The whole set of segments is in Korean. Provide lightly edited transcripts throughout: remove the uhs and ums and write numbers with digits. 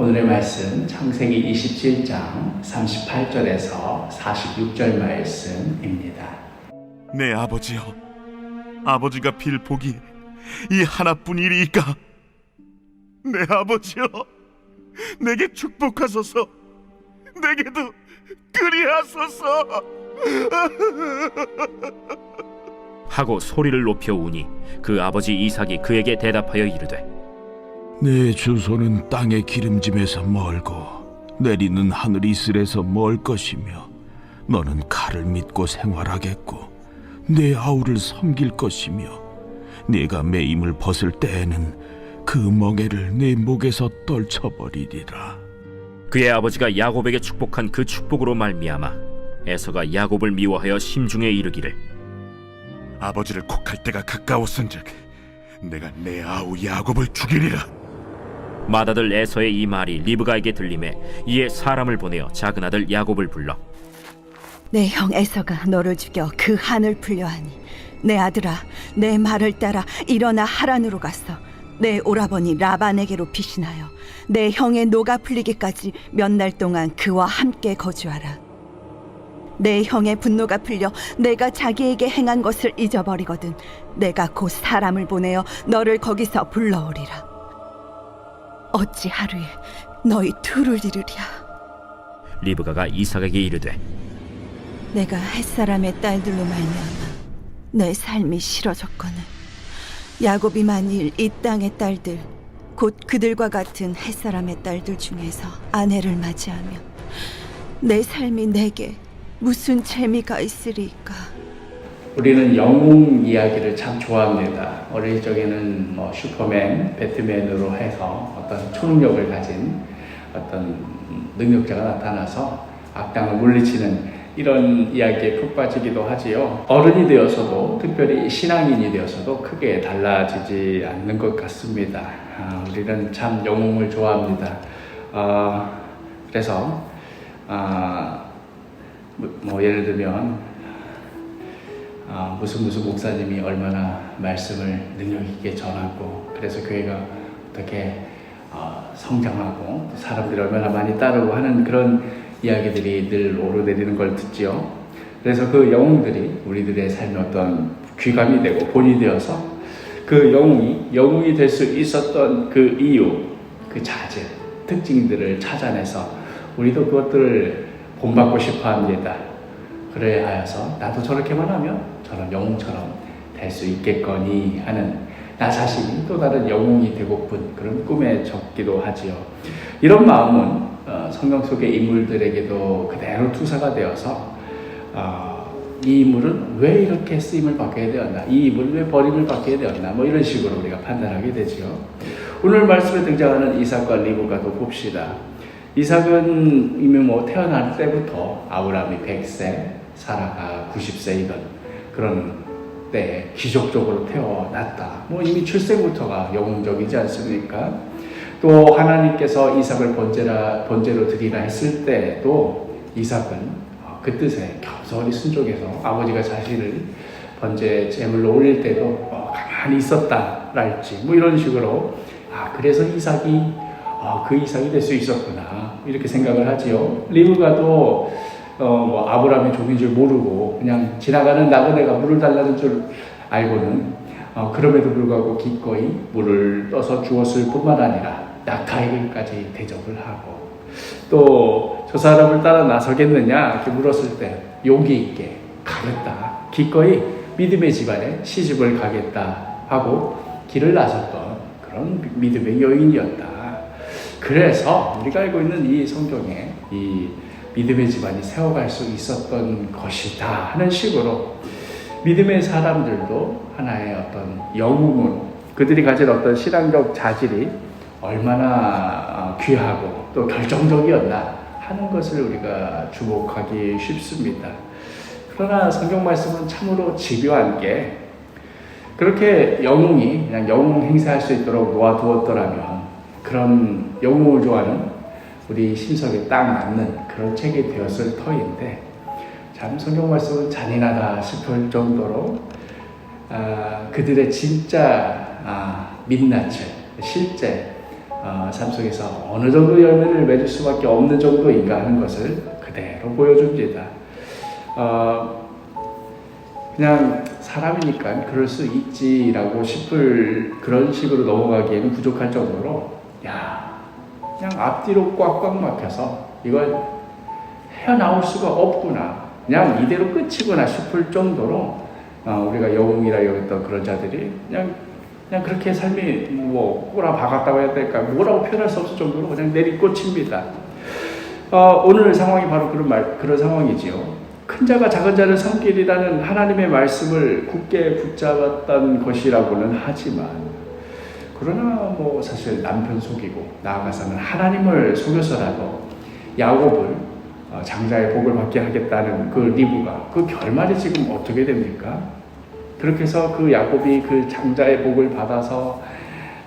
오늘의 말씀 창세기 27장 38절에서 46절 말씀입니다. 내 아버지여, 아버지가 빌 복이 이 하나뿐이리이까? 내 아버지여, 내게 축복하소서. 내게도 그리하소서. 하고 소리를 높여 우니 그 아버지 이삭이 그에게 대답하여 이르되, 내 주소는 땅의 기름짐에서 멀고 내리는 하늘 이슬에서 멀 것이며 너는 칼을 믿고 생활하겠고 내 아우를 섬길 것이며 네가 매임을 벗을 때에는 그 멍에를 네 목에서 떨쳐버리리라. 그의 아버지가 야곱에게 축복한 그 축복으로 말미암아 에서가 야곱을 미워하여 심중에 이르기를, 아버지를 곡할 때가 가까웠은즉 내가 내 아우 야곱을 죽이리라. 맏아들 에서의 이 말이 리브가에게 들리매 이에 사람을 보내어 작은 아들 야곱을 불러 내 형 에서가 너를 죽여 그 한을 풀려하니 내 아들아, 내 말을 따라 일어나 하란으로 가서 내 오라버니 라반에게로 피신하여 내 형의 노가 풀리기까지 몇 날 동안 그와 함께 거주하라. 내 형의 분노가 풀려 내가 자기에게 행한 것을 잊어버리거든 내가 곧 사람을 보내어 너를 거기서 불러오리라. 어찌 하루에 너희 둘을 이루랴. 리브가가 이삭에게 이르되, 내가 햇사람의 딸들로 말미암아 내 삶이 싫어졌거늘 야곱이 만일 이 땅의 딸들 곧 그들과 같은 햇사람의 딸들 중에서 아내를 맞이하며 내 삶이 내게 무슨 재미가 있으리까. 우리는 영웅 이야기를 참 좋아합니다. 어릴 적에는 슈퍼맨, 배트맨으로 해서 어떤 초능력을 가진 어떤 능력자가 나타나서 악당을 물리치는 이런 이야기에 푹 빠지기도 하지요. 어른이 되어서도, 특별히 신앙인이 되어서도 크게 달라지지 않는 것 같습니다. 우리는 참 영웅을 좋아합니다. 그래서 예를 들면 무슨 목사님이 얼마나 말씀을 능력 있게 전하고 그래서 교회가 어떻게 성장하고 사람들이 얼마나 많이 따르고 하는 그런 이야기들이 늘 오르내리는 걸 듣지요. 그래서 그 영웅들이 우리들의 삶에 어떤 귀감이 되고 본이 되어서 그 영웅이 될 수 있었던 그 이유, 그 자질, 특징들을 찾아내서 우리도 그것들을 본받고 싶어 합니다. 그래 하여서 나도 저렇게만 하면 저런 영웅처럼 될 수 있겠거니 하는 나 자신이 또 다른 영웅이 되고픈 그런 꿈에 적기도 하지요. 이런 마음은 성경 속의 인물들에게도 그대로 투사가 되어서 이 인물은 왜 이렇게 쓰임을 받게 되었나, 이 인물은 왜 버림을 받게 되었나, 이런 식으로 우리가 판단하게 되지요. 오늘 말씀에 등장하는 이삭과 리브가도 봅시다. 이삭은 이미 태어날 때부터 아브라함이 100세, 사라가 90세이던 그런 때에 기적적으로 태어났다. 이미 출생부터가 영웅적이지 않습니까? 또 하나님께서 이삭을 번제로 드리라 했을 때도 이삭은 그 뜻에 겸손히 순종해서 아버지가 자신을 번제 제물로 올릴 때도 가만히 있었다랄지 이런 식으로 그래서 이삭이 그 이삭이 될 수 있었구나 이렇게 생각을 하지요. 리브가도 아브라함의 종인 줄 모르고 그냥 지나가는 나그네가 물을 달라는 줄 알고는 그럼에도 불구하고 기꺼이 물을 떠서 주었을 뿐만 아니라 낙하에게까지 대접을 하고 또 저 사람을 따라 나서겠느냐 이렇게 물었을 때 용기 있게 가겠다, 기꺼이 믿음의 집안에 시집을 가겠다 하고 길을 나섰던 그런 믿음의 여인이었다. 그래서 우리가 알고 있는 이 성경에 이 믿음의 집안이 세워갈 수 있었던 것이다 하는 식으로 믿음의 사람들도 하나의 어떤 영웅은 그들이 가진 어떤 신앙적 자질이 얼마나 귀하고 또 결정적이었나 하는 것을 우리가 주목하기 쉽습니다. 그러나 성경 말씀은 참으로 집요한 게 그렇게 영웅이 그냥 영웅 행세할 수 있도록 놓아두었더라면 그런 영웅을 좋아하는 우리 심석에 딱 맞는 그런 책이 되었을 터인데 참 성경 말씀은 잔인하다 싶을 정도로 그들의 진짜 민낯을 실제 삶 속에서 어느 정도 열매를 맺을 수밖에 없는 정도인가 하는 것을 그대로 보여줍니다. 그냥 사람이니까 그럴 수 있지라고 싶을 그런 식으로 넘어가기에는 부족할 정도로 그냥 앞뒤로 꽉꽉 막혀서 이걸 헤어나올 수가 없구나, 그냥 이대로 끝이구나 싶을 정도로 우리가 영웅이라 여겼던 그런 자들이 그냥 그렇게 삶이 뭐 꼬라박았다고 해야 될까, 뭐라고 표현할 수 없을 정도로 그냥 내리꽂힙니다. 오늘 상황이 바로 그런 상황이지요. 큰 자가 작은 자를 섬기리라는 하나님의 말씀을 굳게 붙잡았던 것이라고는 하지만, 그러나 뭐 사실 남편 속이고 나아가서는 하나님을 속여서라도 야곱을 장자의 복을 받게 하겠다는 그 리브가, 그 결말이 지금 어떻게 됩니까? 그렇게 해서 그 야곱이 그 장자의 복을 받아서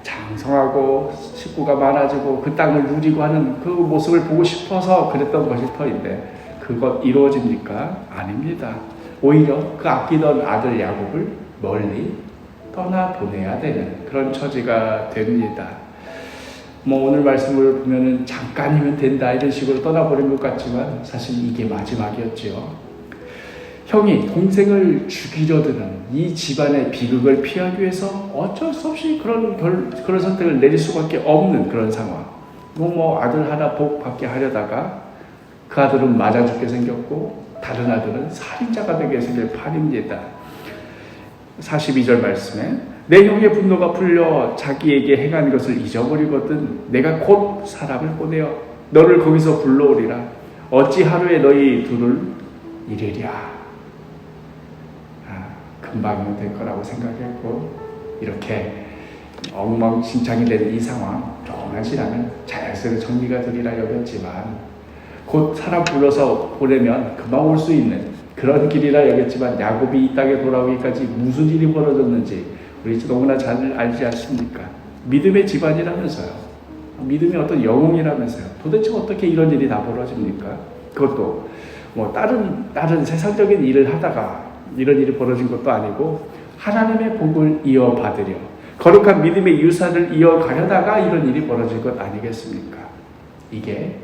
장성하고 식구가 많아지고 그 땅을 누리고 하는 그 모습을 보고 싶어서 그랬던 것일 터인데, 그것 이루어집니까? 아닙니다. 오히려 그 아끼던 아들 야곱을 멀리 떠나보내야 되는 그런 처지가 됩니다. 뭐 오늘 말씀을 보면은 잠깐이면 된다 이런 식으로 떠나버린 것 같지만 사실 이게 마지막이었지요. 형이 동생을 죽이려 드는 이 집안의 비극을 피하기 위해서 어쩔 수 없이 그런 선택을 내릴 수밖에 없는 그런 상황. 뭐 아들 하나 복 받게 하려다가 그 아들은 맞아 죽게 생겼고 다른 아들은 살인자가 되게 생길 판입니다. 42절 말씀에 내 형의 분노가 풀려 자기에게 행한 것을 잊어버리거든 내가 곧 사람을 보내어 너를 거기서 불러오리라. 어찌 하루에 너희 둘을 이르랴. 금방이면 될 거라고 생각했고, 이렇게 엉망진창이 된 이 상황 조금만 지나면 자연스레 정리가 되리라 여겼지만, 곧 사람 불러서 보내면 금방 올 수 있는 그런 길이라 여겼지만, 야곱이 이 땅에 돌아오기까지 무슨 일이 벌어졌는지 우리 너무나 잘 알지 않습니까? 믿음의 집안이라면서요. 믿음의 어떤 영웅이라면서요. 도대체 어떻게 이런 일이 다 벌어집니까? 그것도 뭐 다른 세상적인 일을 하다가 이런 일이 벌어진 것도 아니고, 하나님의 복을 이어받으려 거룩한 믿음의 유산을 이어가려다가 이런 일이 벌어질 것 아니겠습니까? 이게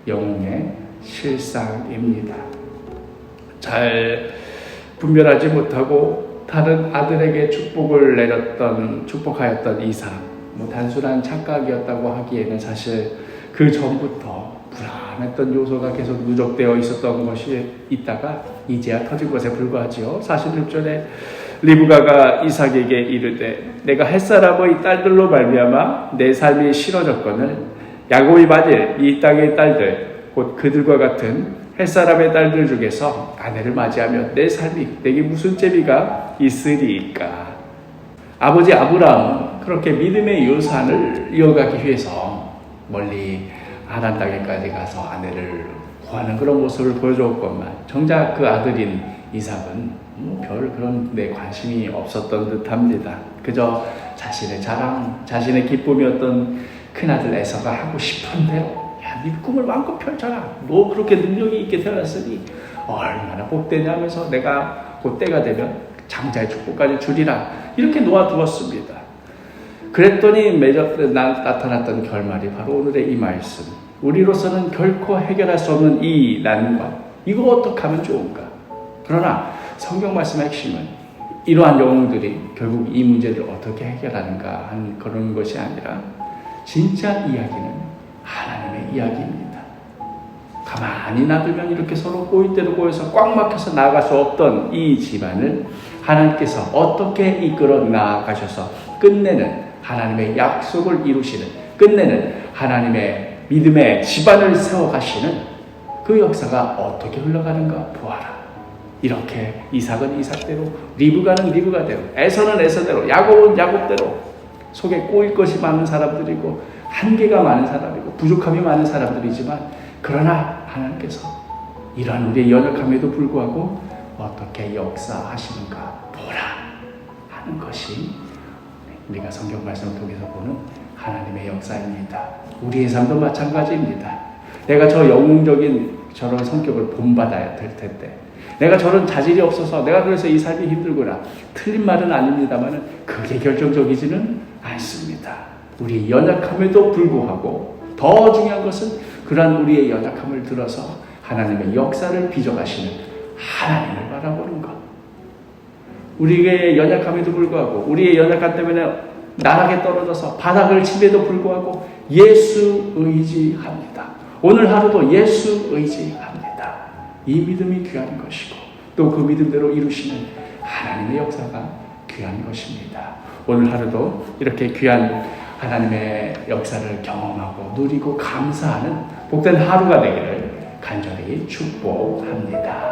영웅의 실상입니다. 잘 분별하지 못하고 다른 아들에게 축복하였던 이삭, 뭐 단순한 착각이었다고 하기에는 사실 그 전부터 불안했던 요소가 계속 누적되어 있었던 것이 있다가 이제야 터진 것에 불과하지요. 46절에 리브가가 이삭에게 이르되 내가 햇사람의 딸들로 말미암아 내 삶이 싫어졌거늘 야곱이 맞을 이 땅의 딸들 곧 그들과 같은 햇사람의 딸들 중에서 아내를 맞이하며 내 삶이 내게 무슨 재미가 있으리까. 아버지 아브라함은 그렇게 믿음의 유산을 이어가기 위해서 멀리 하란 땅에까지 가서 아내를 구하는 그런 모습을 보여주었건만, 정작 그 아들인 이삭은 별 그런 데 관심이 없었던 듯합니다. 그저 자신의 자랑, 자신의 기쁨이었던 큰아들 에서가 하고 싶은 대로, 야, 네 꿈을 마음껏 펼쳐라. 너 그렇게 능력이 있게 태어났으니 얼마나 복되냐 하면서 내가 곧 때가 되면 장자의 축복까지 주리라. 이렇게 놓아두었습니다. 그랬더니 나타났던 결말이 바로 오늘의 이 말씀. 우리로서는 결코 해결할 수 없는 이 난관, 이거 어떻게 하면 좋은가? 그러나 성경 말씀의 핵심은 이러한 영웅들이 결국 이 문제를 어떻게 해결하는가 하는 그런 것이 아니라, 진짜 이야기는 하나님의 이야기입니다. 가만히 놔두면 이렇게 서로 꼬일 대로 꼬여서 꽉 막혀서 나아갈 수 없던 이 집안을 하나님께서 어떻게 이끌어 나아가셔서 끝내는 하나님의 약속을 이루시는, 끝내는 하나님의 믿음의 집안을 세워가시는 그 역사가 어떻게 흘러가는가 보아라. 이렇게 이삭은 이삭대로, 리브가는 리브가대로, 에서는 에서대로, 야곱은 야곱대로 속에 꼬일 것이 많은 사람들이고 한계가 많은 사람이고 부족함이 많은 사람들이지만, 그러나 하나님께서 이러한 우리의 연약함에도 불구하고 어떻게 역사하시는가 보라 하는 것이 우리가 성경 말씀을 통해서 보는 하나님의 역사입니다. 우리의 삶도 마찬가지입니다. 내가 저 영웅적인 저런 성격을 본받아야 될 텐데, 내가 저런 자질이 없어서 내가 그래서 이 삶이 힘들구나. 틀린 말은 아닙니다만 그게 결정적이지는 않습니다. 우리의 연약함에도 불구하고 더 중요한 것은 그러한 우리의 연약함을 들어서 하나님의 역사를 빚어가시는 하나님을 바라보는 것. 우리의 연약함에도 불구하고 우리의 연약함 때문에 나락에 떨어져서 바닥을 침에도 불구하고 예수 의지합니다. 오늘 하루도 예수 의지합니다. 이 믿음이 귀한 것이고 또 그 믿음대로 이루시는 하나님의 역사가 귀한 것입니다. 오늘 하루도 이렇게 귀한 하나님의 역사를 경험하고 누리고 감사하는 복된 하루가 되기를 간절히 축복합니다.